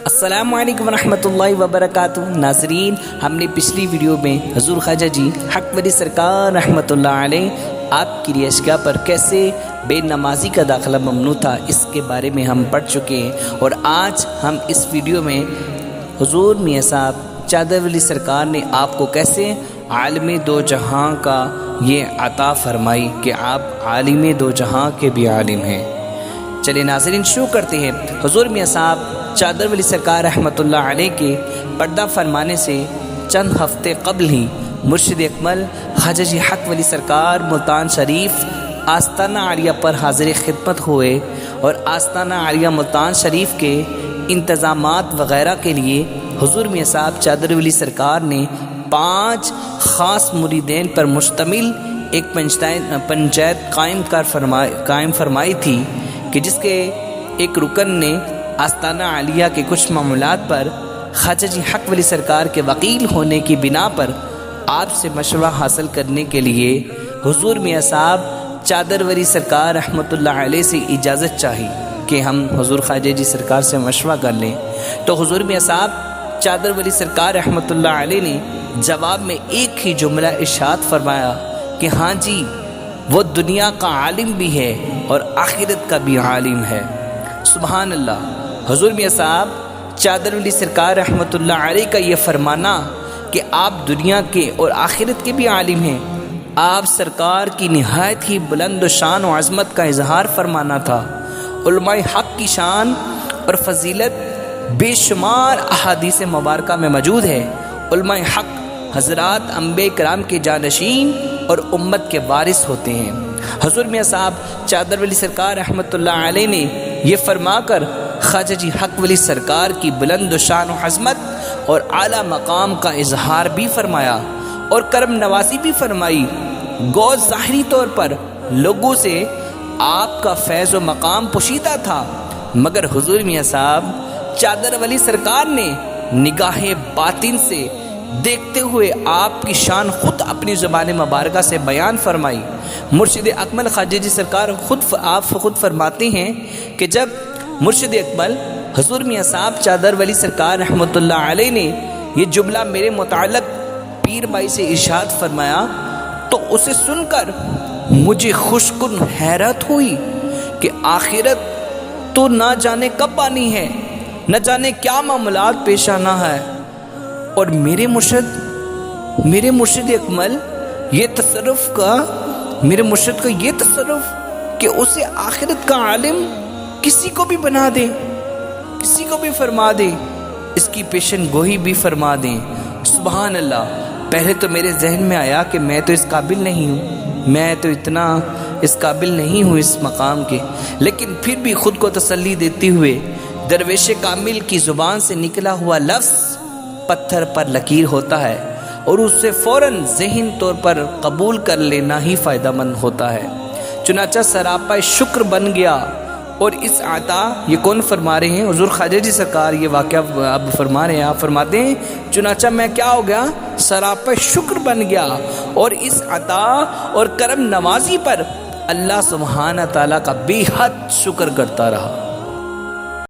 السلام علیکم ورحمۃ اللہ وبرکاتہ۔ ناظرین، ہم نے پچھلی ویڈیو میں حضور خواجہ جی حق ولی سرکار رحمۃ اللہ علیہ آپ کی رہائشگاہ پر کیسے بے نمازی کا داخلہ ممنوع تھا اس کے بارے میں ہم پڑھ چکے ہیں، اور آج ہم اس ویڈیو میں حضور میاں صاحب چادر ولی سرکار نے آپ کو کیسے عالم دو جہاں کا یہ عطا فرمائی کہ آپ عالم دو جہاں کے بھی عالم ہیں۔ چلے ناظرین، شروع کرتے ہیں۔ حضور میاں صاحب چادر ولی سرکار رحمۃ اللہ علیہ کے پردہ فرمانے سے چند ہفتے قبل ہی مرشد اکمل خواجہ جی حق ولی سرکار ملتان شریف آستانہ عالیہ پر حاضر خدمت ہوئے، اور آستانہ عالیہ ملتان شریف کے انتظامات وغیرہ کے لیے حضور میاں صاحب چادر ولی سرکار نے 5 خاص مریدین پر مشتمل ایک پنچایت قائم فرمائی تھی، کہ جس کے ایک رکن نے آستانہ عالیہ کے کچھ معاملات پر خواجہ جی حق ولی سرکار کے وکیل ہونے کی بنا پر آپ سے مشورہ حاصل کرنے کے لیے حضور میاں صاحب چادر ولی سرکار رحمۃ اللہ علیہ سے اجازت چاہی کہ ہم حضور خواجہ جی سرکار سے مشورہ کر لیں۔ تو حضور میاں صاحب چادر ولی سرکار رحمۃ اللہ علیہ نے جواب میں ایک ہی جملہ ارشاد فرمایا کہ ہاں جی، وہ دنیا کا عالم بھی ہے اور آخرت کا بھی عالم ہے۔ سبحان اللہ۔ حضور میاں صاحب چادر ولی سرکار رحمۃ اللہ علیہ کا یہ فرمانا کہ آپ دنیا کے اور آخرت کے بھی عالم ہیں، آپ سرکار کی نہایت ہی بلند و شان و عظمت کا اظہار فرمانا تھا۔ علماء حق کی شان اور فضیلت بے شمار احادیث مبارکہ میں موجود ہے۔ علماء حق حضرات انبیاء کرام کے جانشین اور امت کے وارث ہوتے ہیں۔ حضور میاں صاحب چادر ولی سرکار رحمۃ اللہ علیہ نے یہ فرما کر خواجہ جی حق ولی سرکار کی بلند و شان و عظمت اور اعلیٰ مقام کا اظہار بھی فرمایا اور کرم نوازی بھی فرمائی۔ گو ظاہری طور پر لوگوں سے آپ کا فیض و مقام پوشیدہ تھا، مگر حضور میاں صاحب چادر ولی سرکار نے نگاہ باطن سے دیکھتے ہوئے آپ کی شان خود اپنی زبان مبارکہ سے بیان فرمائی۔ مرشد اکمل خواجہ جی سرکار خود فرماتے ہیں کہ جب مرشد اکمل حضور میاں صاحب چادر ولی سرکار رحمۃ اللہ علیہ نے یہ جملہ میرے متعلق پیر بھائی سے ارشاد فرمایا تو اسے سن کر مجھے خوش کن حیرت ہوئی کہ آخرت تو نہ جانے کب آنی ہے، نہ جانے کیا معاملات پیش آنا ہے، اور میرے مرشد اکمل میرے مرشد کا یہ تصرف کہ اسے آخرت کا عالم کسی کو بھی بنا دیں، کسی کو بھی فرما دیں، اس کی پیشن گوئی بھی فرما دیں۔ سبحان اللہ۔ پہلے تو میرے ذہن میں آیا کہ میں تو اس قابل نہیں ہوں، میں تو اتنا اس قابل نہیں ہوں اس مقام کے، لیکن پھر بھی خود کو تسلی دیتے ہوئے درویش کامل کی زبان سے نکلا ہوا لفظ پتھر پر لکیر ہوتا ہے، اور اس سے فوراً ذہن طور پر قبول کر لینا ہی فائدہ مند ہوتا ہے۔ چنانچہ سراپا شکر بن گیا، اور اس عطا یہ کون فرما رہے ہیں؟ حضور خواجہ جی سرکار یہ واقعہ اب فرما رہے ہیں۔ آپ فرماتے ہیں چنانچہ میں کیا ہو گیا؟ سراپا شکر بن گیا، اور اس عطا اور کرم نوازی پر اللہ سبحانہ تعالیٰ کا بے حد شکر کرتا رہا۔